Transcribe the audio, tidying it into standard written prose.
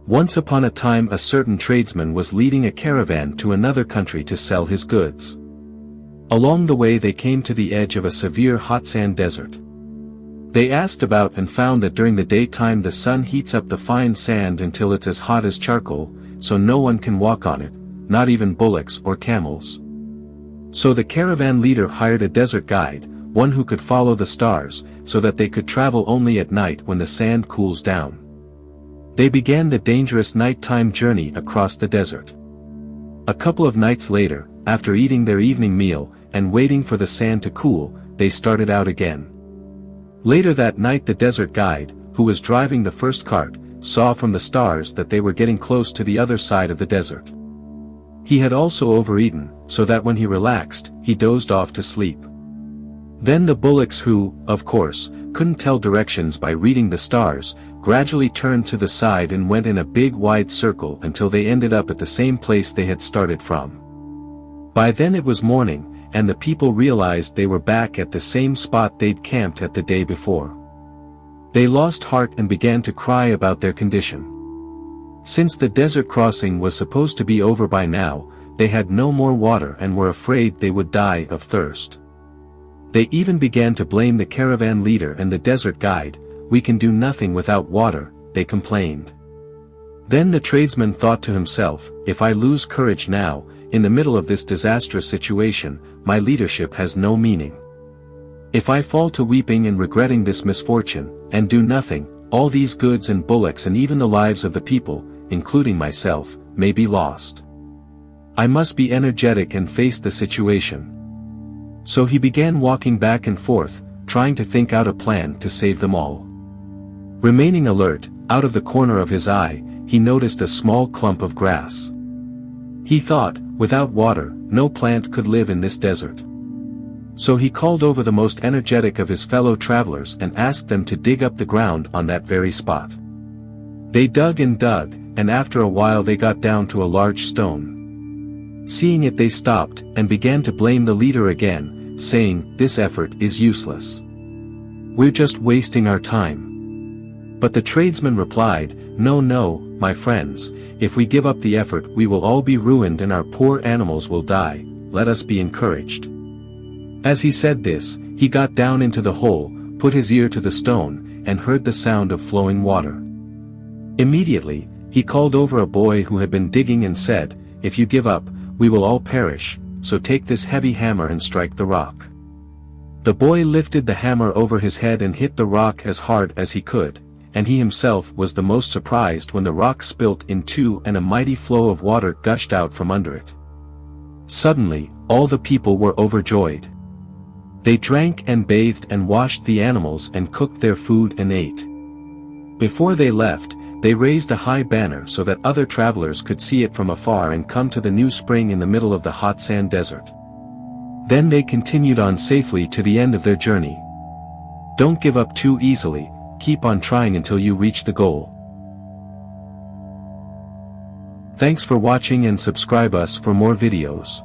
Once upon a time a certain tradesman was leading a caravan to another country to sell his goods. Along the way they came to the edge of a severe hot sand desert. They asked about and found that during the daytime the sun heats up the fine sand until it's as hot as charcoal, so no one can walk on it, not even bullocks or camels. So the caravan leader hired a desert guide, one who could follow the stars, so that they could travel only at night when the sand cools down. They began the dangerous nighttime journey across the desert. A couple of nights later, after eating their evening meal, and waiting for the sand to cool, they started out again. Later that night the desert guide, who was driving the first cart, saw from the stars that they were getting close to the other side of the desert. He had also overeaten, so that when he relaxed, he dozed off to sleep. Then the bullocks who, of course, couldn't tell directions by reading the stars, gradually turned to the side and went in a big wide circle until they ended up at the same place they had started from. By then it was morning, and the people realized they were back at the same spot they'd camped at the day before. They lost heart and began to cry about their condition. Since the desert crossing was supposed to be over by now, they had no more water and were afraid they would die of thirst. They even began to blame the caravan leader and the desert guide. "We can do nothing without water," they complained. Then the tradesman thought to himself, "If I lose courage now, in the middle of this disastrous situation, my leadership has no meaning. If I fall to weeping and regretting this misfortune, and do nothing, all these goods and bullocks and even the lives of the people, including myself, may be lost. I must be energetic and face the situation." So he began walking back and forth, trying to think out a plan to save them all. Remaining alert, out of the corner of his eye, he noticed a small clump of grass. He thought, without water, no plant could live in this desert. So he called over the most energetic of his fellow travelers and asked them to dig up the ground on that very spot. They dug, and after a while they got down to a large stone. Seeing it they stopped, and began to blame the leader again, saying, "This effort is useless. We're just wasting our time." But the tradesman replied, No, my friends, if we give up the effort we will all be ruined and our poor animals will die, let us be encouraged." As he said this, he got down into the hole, put his ear to the stone, and heard the sound of flowing water. Immediately, he called over a boy who had been digging and said, "If you give up, we will all perish, so take this heavy hammer and strike the rock." The boy lifted the hammer over his head and hit the rock as hard as he could, and he himself was the most surprised when the rock spilt in two and a mighty flow of water gushed out from under it. Suddenly, all the people were overjoyed. They drank and bathed and washed the animals and cooked their food and ate. Before they left, they raised a high banner so that other travelers could see it from afar and come to the new spring in the middle of the hot sand desert. Then they continued on safely to the end of their journey. Don't give up too easily, keep on trying until you reach the goal. Thanks for watching and subscribe us for more videos.